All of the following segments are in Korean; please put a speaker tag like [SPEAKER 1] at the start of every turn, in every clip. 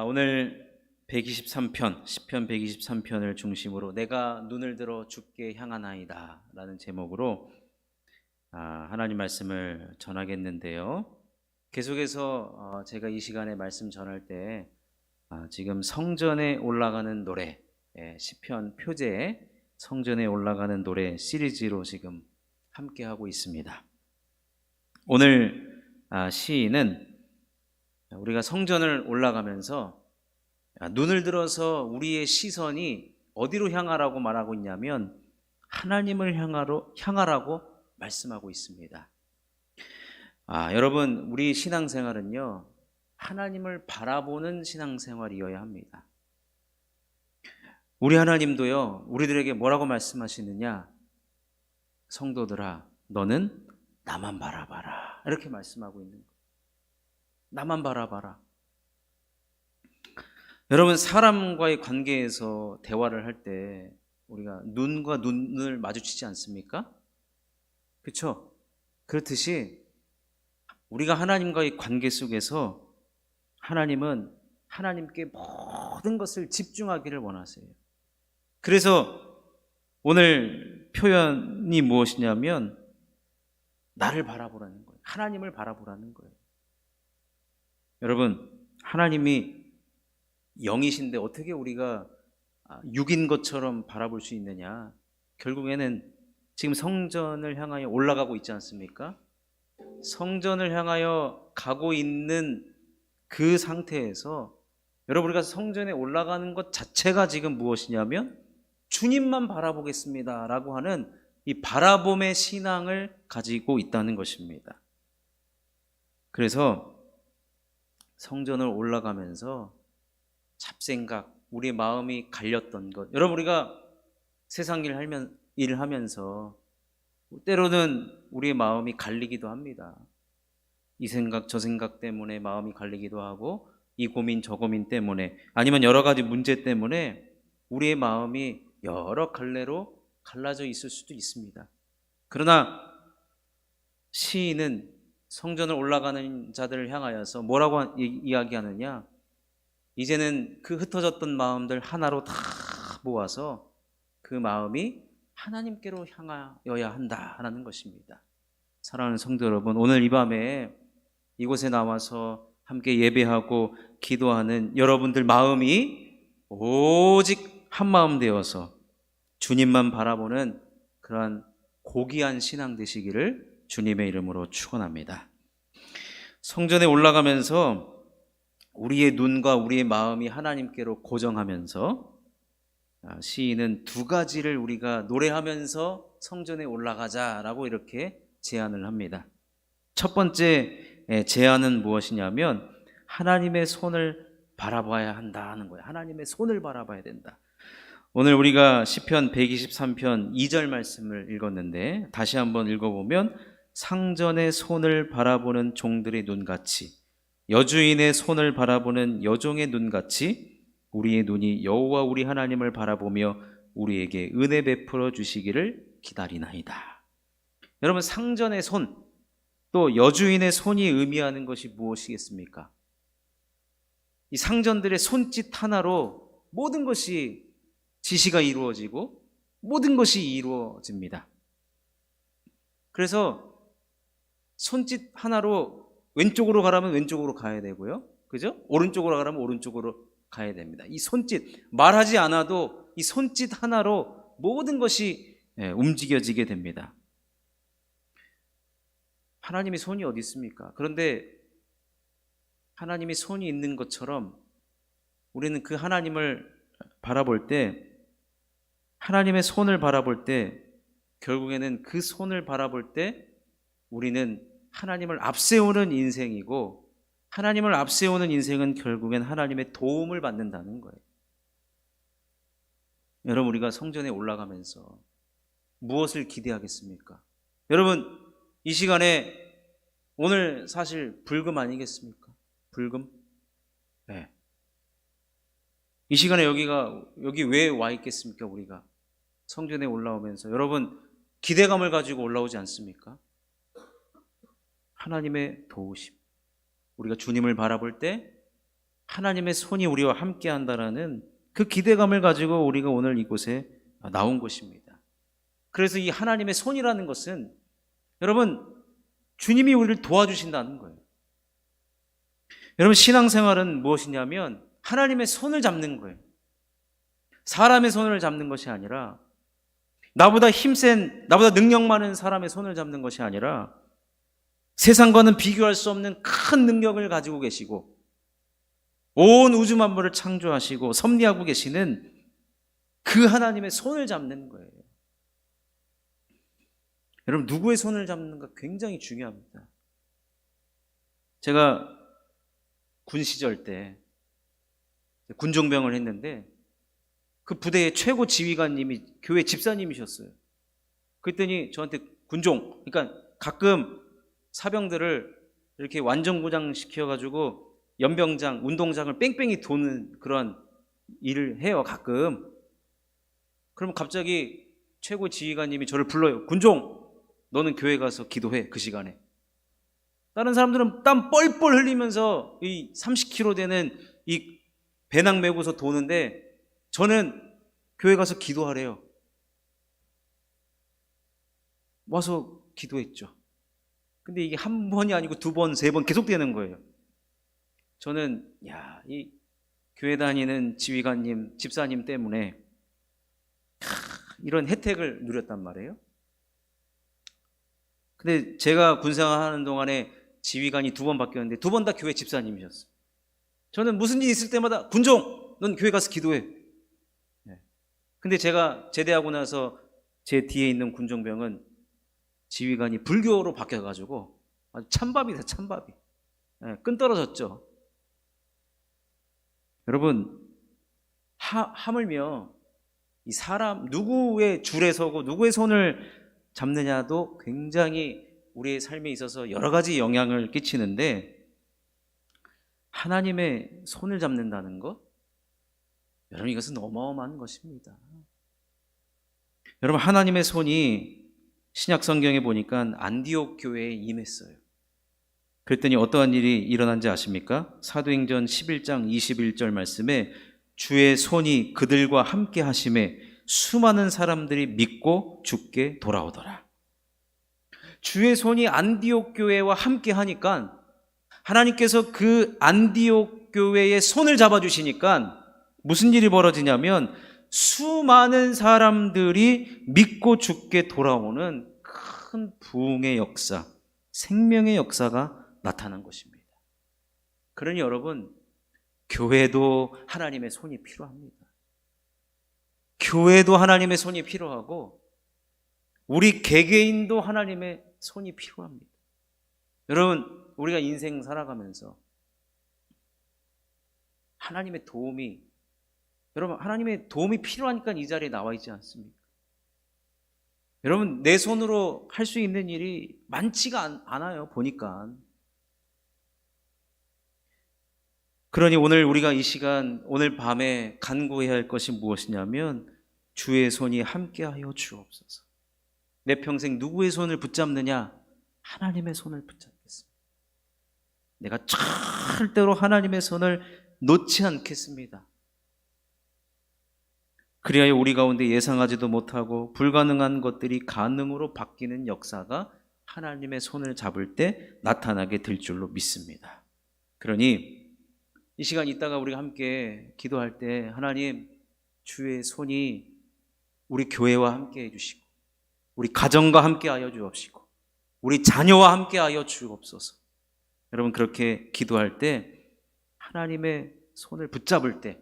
[SPEAKER 1] 오늘 123편, 시편 123편을 중심으로 내가 눈을 들어 주께 향하나이다 라는 제목으로 하나님 말씀을 전하겠는데요. 계속해서 제가 이 시간에 말씀 전할 때 지금 성전에 올라가는 노래, 시편 표제에 성전에 올라가는 노래 시리즈로 지금 함께 하고 있습니다. 오늘 시인은 우리가 성전을 올라가면서 눈을 들어서 우리의 시선이 어디로 향하라고 말하고 있냐면 하나님을 향하라고 말씀하고 있습니다. 여러분, 우리 신앙생활은요, 하나님을 바라보는 신앙생활이어야 합니다. 우리 하나님도요, 우리들에게 뭐라고 말씀하시느냐? 성도들아, 너는 나만 바라봐라. 이렇게 말씀하고 있는 거예요. 나만 바라봐라. 여러분, 사람과의 관계에서 대화를 할 때 우리가 눈과 눈을 마주치지 않습니까? 그렇죠? 그렇듯이 우리가 하나님과의 관계 속에서 하나님은 하나님께 모든 것을 집중하기를 원하세요. 그래서 오늘 표현이 무엇이냐면 나를 바라보라는 거예요. 하나님을 바라보라는 거예요. 여러분, 하나님이 영이신데 어떻게 우리가 육인 것처럼 바라볼 수 있느냐? 결국에는 지금 성전을 향하여 올라가고 있지 않습니까? 성전을 향하여 가고 있는 그 상태에서 여러분, 우리가 성전에 올라가는 것 자체가 지금 무엇이냐면 주님만 바라보겠습니다 라고 하는 이 바라봄의 신앙을 가지고 있다는 것입니다. 그래서 성전을 올라가면서 잡생각, 우리 마음이 갈렸던 것, 여러분, 우리가 세상 일을 하면서 때로는 우리의 마음이 갈리기도 합니다. 이 생각 저 생각 때문에 마음이 갈리기도 하고, 이 고민 저 고민 때문에, 아니면 여러 가지 문제 때문에 우리의 마음이 여러 갈래로 갈라져 있을 수도 있습니다. 그러나 시인은 성전을 올라가는 자들을 향하여서 뭐라고 이야기하느냐? 이제는 그 흩어졌던 마음들 하나로 다 모아서 그 마음이 하나님께로 향하여야 한다라는 것입니다. 사랑하는 성도 여러분, 오늘 이 밤에 이곳에 나와서 함께 예배하고 기도하는 여러분들 마음이 오직 한 마음 되어서 주님만 바라보는 그러한 고귀한 신앙 되시기를 주님의 이름으로 축원합니다. 성전에 올라가면서 우리의 눈과 우리의 마음이 하나님께로 고정하면서 시인은 두 가지를 우리가 노래하면서 성전에 올라가자라고 이렇게 제안을 합니다. 첫 번째 제안은 무엇이냐면 하나님의 손을 바라봐야 한다는 거예요. 하나님의 손을 바라봐야 된다. 오늘 우리가 시편 123편 2절 말씀을 읽었는데 다시 한번 읽어보면 상전의 손을 바라보는 종들의 눈같이 여주인의 손을 바라보는 여종의 눈같이 우리의 눈이 여호와 우리 하나님을 바라보며 우리에게 은혜 베풀어 주시기를 기다리나이다. 여러분, 상전의 손, 또 여주인의 손이 의미하는 것이 무엇이겠습니까? 이 상전들의 손짓 하나로 모든 것이 지시가 이루어지고 모든 것이 이루어집니다. 그래서 손짓 하나로 왼쪽으로 가라면 왼쪽으로 가야 되고요, 그죠? 오른쪽으로 가라면 오른쪽으로 가야 됩니다. 이 손짓, 말하지 않아도 이 손짓 하나로 모든 것이 움직여지게 됩니다. 하나님의 손이 어디 있습니까? 그런데 하나님의 손이 있는 것처럼 우리는 그 하나님을 바라볼 때, 하나님의 손을 바라볼 때, 결국에는 그 손을 바라볼 때 우리는 하나님을 앞세우는 인생이고, 하나님을 앞세우는 인생은 결국엔 하나님의 도움을 받는다는 거예요. 여러분, 우리가 성전에 올라가면서 무엇을 기대하겠습니까? 여러분, 이 시간에 오늘 사실 불금 아니겠습니까? 불금? 네. 이 시간에 여기 왜 와 있겠습니까? 우리가 성전에 올라오면서 여러분 기대감을 가지고 올라오지 않습니까? 하나님의 도우심, 우리가 주님을 바라볼 때 하나님의 손이 우리와 함께 한다라는 그 기대감을 가지고 우리가 오늘 이곳에 나온 것입니다. 그래서 이 하나님의 손이라는 것은 여러분 주님이 우리를 도와주신다는 거예요. 여러분 신앙생활은 무엇이냐면 하나님의 손을 잡는 거예요. 사람의 손을 잡는 것이 아니라 나보다 힘센, 나보다 능력 많은 사람의 손을 잡는 것이 아니라 세상과는 비교할 수 없는 큰 능력을 가지고 계시고 온 우주 만물을 창조하시고 섭리하고 계시는 그 하나님의 손을 잡는 거예요. 여러분 누구의 손을 잡는가 굉장히 중요합니다. 제가 군 시절 때 군종병을 했는데 그 부대의 최고 지휘관님이 교회 집사님이셨어요. 그랬더니 저한테 군종, 그러니까 가끔 사병들을 이렇게 완전구장 시켜가지고 연병장, 운동장을 뺑뺑이 도는 그런 일을 해요, 가끔. 그러면 갑자기 최고 지휘관님이 저를 불러요. 군종, 너는 교회 가서 기도해, 그 시간에. 다른 사람들은 땀 뻘뻘 흘리면서 이 30km 되는 이 배낭 메고서 도는데 저는 교회 가서 기도하래요. 와서 기도했죠. 근데 이게 한 번이 아니고 두 번, 세 번 계속 되는 거예요. 저는 이 교회 다니는 지휘관님, 집사님 때문에 이런 혜택을 누렸단 말이에요. 근데 제가 군생활하는 동안에 지휘관이 두 번 바뀌었는데 두 번 다 교회 집사님이셨어요. 저는 무슨 일 있을 때마다 군종, 넌 교회 가서 기도해. 근데 제가 제대하고 나서 제 뒤에 있는 군종병은 지휘관이 불교로 바뀌어가지고 아주 찬밥이다, 찬밥이. 끈 떨어졌죠. 여러분, 하물며 이 사람, 누구의 줄에 서고 누구의 손을 잡느냐도 굉장히 우리의 삶에 있어서 여러 가지 영향을 끼치는데 하나님의 손을 잡는다는 것, 여러분 이것은 어마어마한 것입니다. 여러분 하나님의 손이 신약 성경에 보니까 안디옥 교회에 임했어요. 그랬더니 어떠한 일이 일어난지 아십니까? 사도행전 11장 21절 말씀에 주의 손이 그들과 함께 하심에 수많은 사람들이 믿고 주께 돌아오더라. 주의 손이 안디옥 교회와 함께 하니까 하나님께서 그 안디옥 교회의 손을 잡아주시니까 무슨 일이 벌어지냐면 수많은 사람들이 믿고 주께 돌아오는 큰 부흥의 역사, 생명의 역사가 나타난 것입니다. 그러니 여러분, 교회도 하나님의 손이 필요합니다. 교회도 하나님의 손이 필요하고 우리 개개인도 하나님의 손이 필요합니다. 여러분, 우리가 인생 살아가면서 하나님의 도움이, 여러분 하나님의 도움이 필요하니까 이 자리에 나와 있지 않습니까? 여러분 내 손으로 할 수 있는 일이 많지가 않아요, 보니까. 그러니 오늘 우리가 이 시간, 오늘 밤에 간구해야 할 것이 무엇이냐면 주의 손이 함께하여 주옵소서. 내 평생 누구의 손을 붙잡느냐? 하나님의 손을 붙잡겠습니다. 내가 절대로 하나님의 손을 놓지 않겠습니다. 그리하여 우리 가운데 예상하지도 못하고 불가능한 것들이 가능으로 바뀌는 역사가 하나님의 손을 잡을 때 나타나게 될 줄로 믿습니다. 그러니 이 시간 있다가 우리가 함께 기도할 때 하나님, 주의 손이 우리 교회와 함께 해주시고 우리 가정과 함께 하여 주옵시고 우리 자녀와 함께 하여 주옵소서. 여러분 그렇게 기도할 때 하나님의 손을 붙잡을 때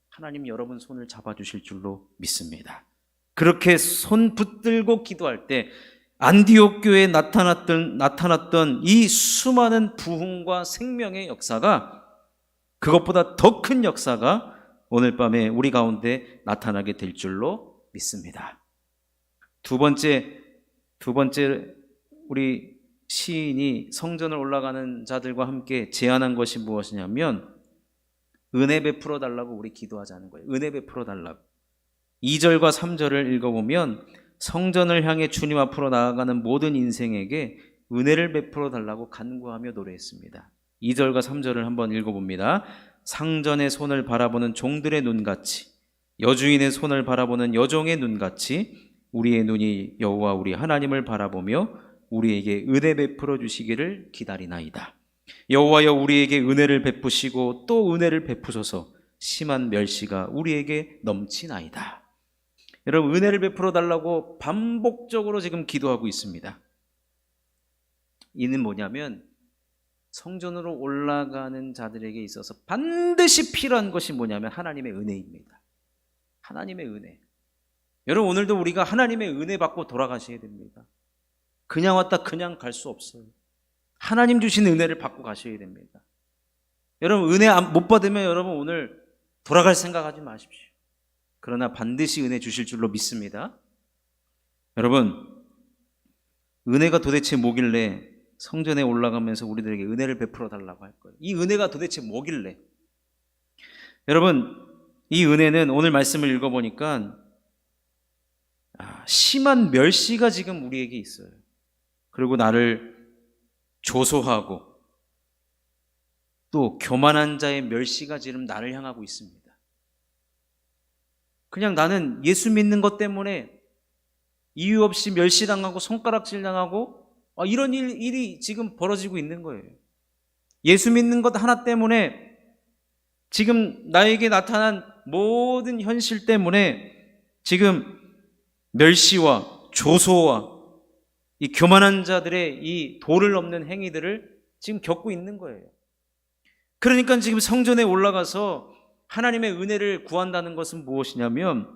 [SPEAKER 1] 하나님 여러분 손을 잡아주실 줄로 믿습니다. 그렇게 손 붙들고 기도할 때 안디옥 교회에 나타났던 이 수많은 부흥과 생명의 역사가, 그것보다 더 큰 역사가 오늘 밤에 우리 가운데 나타나게 될 줄로 믿습니다. 두 번째 우리 시인이 성전을 올라가는 자들과 함께 제안한 것이 무엇이냐면 은혜 베풀어 달라고 우리 기도하자는 거예요. 은혜 베풀어 달라고. 2절과 3절을 읽어보면 성전을 향해 주님 앞으로 나아가는 모든 인생에게 은혜를 베풀어 달라고 간구하며 노래했습니다. 2절과 3절을 한번 읽어봅니다. 상전의 손을 바라보는 종들의 눈같이, 여주인의 손을 바라보는 여종의 눈같이 우리의 눈이 여호와 우리 하나님을 바라보며 우리에게 은혜 베풀어 주시기를 기다리나이다. 여호와여, 우리에게 은혜를 베푸시고 또 은혜를 베푸소서. 심한 멸시가 우리에게 넘치나이다. 여러분, 은혜를 베풀어 달라고 반복적으로 지금 기도하고 있습니다. 이는 뭐냐면 성전으로 올라가는 자들에게 있어서 반드시 필요한 것이 뭐냐면 하나님의 은혜입니다. 하나님의 은혜. 여러분, 오늘도 우리가 하나님의 은혜 받고 돌아가셔야 됩니다. 그냥 왔다 그냥 갈 수 없어요. 하나님 주신 은혜를 받고 가셔야 됩니다. 여러분, 은혜 못 받으면 여러분 오늘 돌아갈 생각하지 마십시오. 그러나 반드시 은혜 주실 줄로 믿습니다. 여러분, 은혜가 도대체 뭐길래 성전에 올라가면서 우리들에게 은혜를 베풀어 달라고 할 거예요? 이 은혜가 도대체 뭐길래? 여러분, 이 은혜는 오늘 말씀을 읽어보니까 심한 멸시가 지금 우리에게 있어요. 그리고 나를 조소하고 또 교만한 자의 멸시가 지금 나를 향하고 있습니다. 그냥 나는 예수 믿는 것 때문에 이유 없이 멸시당하고 손가락질당하고 이런 일이 지금 벌어지고 있는 거예요. 예수 믿는 것 하나 때문에 지금 나에게 나타난 모든 현실 때문에 지금 멸시와 조소와 이 교만한 자들의 이 도를 넘는 행위들을 지금 겪고 있는 거예요. 그러니까 지금 성전에 올라가서 하나님의 은혜를 구한다는 것은 무엇이냐면,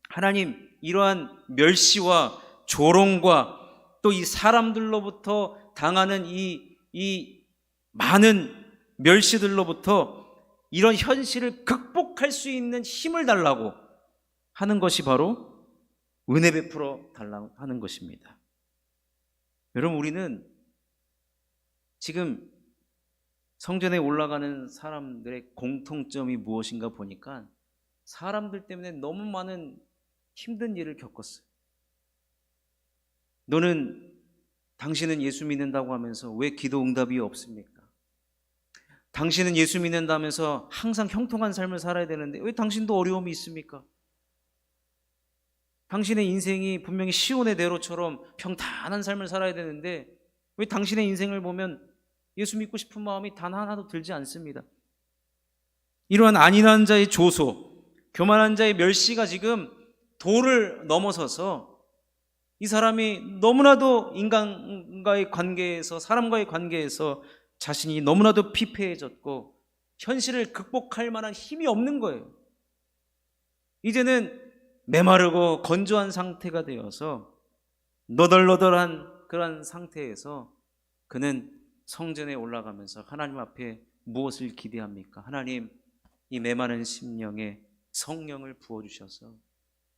[SPEAKER 1] 하나님, 이러한 멸시와 조롱과 또 이 사람들로부터 당하는 이 많은 멸시들로부터 이런 현실을 극복할 수 있는 힘을 달라고 하는 것이 바로 은혜 베풀어 달라고 하는 것입니다. 여러분, 우리는 지금 성전에 올라가는 사람들의 공통점이 무엇인가 보니까 사람들 때문에 너무 많은 힘든 일을 겪었어요. 당신은 예수 믿는다고 하면서 왜 기도 응답이 없습니까? 당신은 예수 믿는다면서 항상 형통한 삶을 살아야 되는데 왜 당신도 어려움이 있습니까? 당신의 인생이 분명히 시온의 대로처럼 평탄한 삶을 살아야 되는데 왜 당신의 인생을 보면 예수 믿고 싶은 마음이 단 하나도 들지 않습니다. 이러한 안일한 자의 조소, 교만한 자의 멸시가 지금 도를 넘어서서 이 사람이 너무나도 인간과의 관계에서, 사람과의 관계에서 자신이 너무나도 피폐해졌고 현실을 극복할 만한 힘이 없는 거예요. 이제는 메마르고 건조한 상태가 되어서 너덜너덜한 그런 상태에서 그는 성전에 올라가면서 하나님 앞에 무엇을 기대합니까? 하나님, 이 메마른 심령에 성령을 부어주셔서,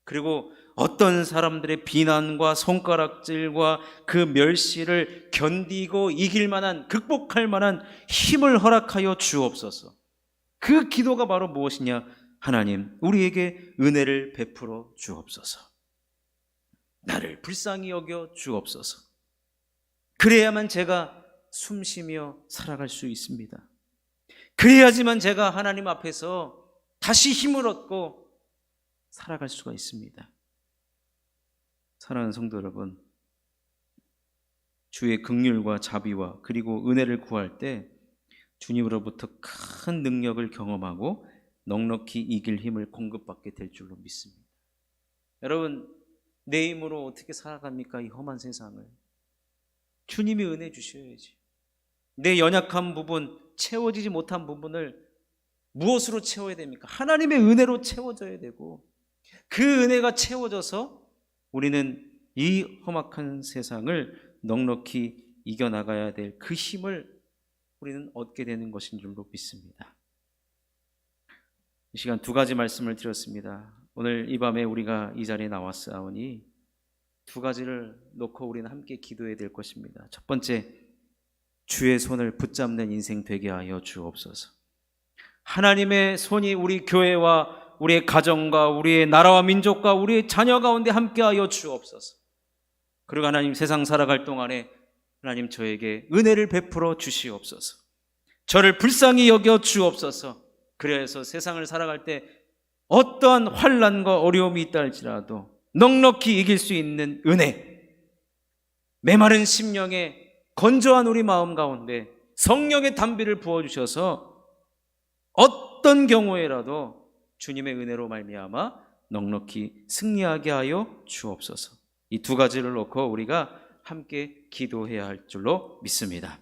[SPEAKER 1] 그리고 어떤 사람들의 비난과 손가락질과 그 멸시를 견디고 이길 만한, 극복할 만한 힘을 허락하여 주옵소서. 그 기도가 바로 무엇이냐? 하나님, 우리에게 은혜를 베풀어 주옵소서. 나를 불쌍히 여겨 주옵소서. 그래야만 제가 숨쉬며 살아갈 수 있습니다. 그래야지만 제가 하나님 앞에서 다시 힘을 얻고 살아갈 수가 있습니다. 사랑하는 성도 여러분, 주의 긍휼과 자비와 그리고 은혜를 구할 때 주님으로부터 큰 능력을 경험하고 넉넉히 이길 힘을 공급받게 될 줄로 믿습니다. 여러분, 내 힘으로 어떻게 살아갑니까? 이 험한 세상을. 주님이 은혜 주셔야지. 내 연약한 부분, 채워지지 못한 부분을 무엇으로 채워야 됩니까? 하나님의 은혜로 채워져야 되고, 그 은혜가 채워져서 우리는 이 험악한 세상을 넉넉히 이겨나가야 될 그 힘을 우리는 얻게 되는 것인 줄로 믿습니다. 이 시간 두 가지 말씀을 드렸습니다. 오늘 이 밤에 우리가 이 자리에 나왔사오니 두 가지를 놓고 우리는 함께 기도해야 될 것입니다. 첫 번째, 주의 손을 붙잡는 인생 되게 하여 주옵소서. 하나님의 손이 우리 교회와 우리의 가정과 우리의 나라와 민족과 우리의 자녀 가운데 함께하여 주옵소서. 그리고 하나님, 세상 살아갈 동안에 하나님 저에게 은혜를 베풀어 주시옵소서. 저를 불쌍히 여겨 주옵소서. 그래서 세상을 살아갈 때 어떠한 환난과 어려움이 있다 할지라도 넉넉히 이길 수 있는 은혜, 메마른 심령에 건조한 우리 마음 가운데 성령의 담비를 부어주셔서 어떤 경우에라도 주님의 은혜로 말미암아 넉넉히 승리하게 하여 주옵소서. 이 두 가지를 놓고 우리가 함께 기도해야 할 줄로 믿습니다.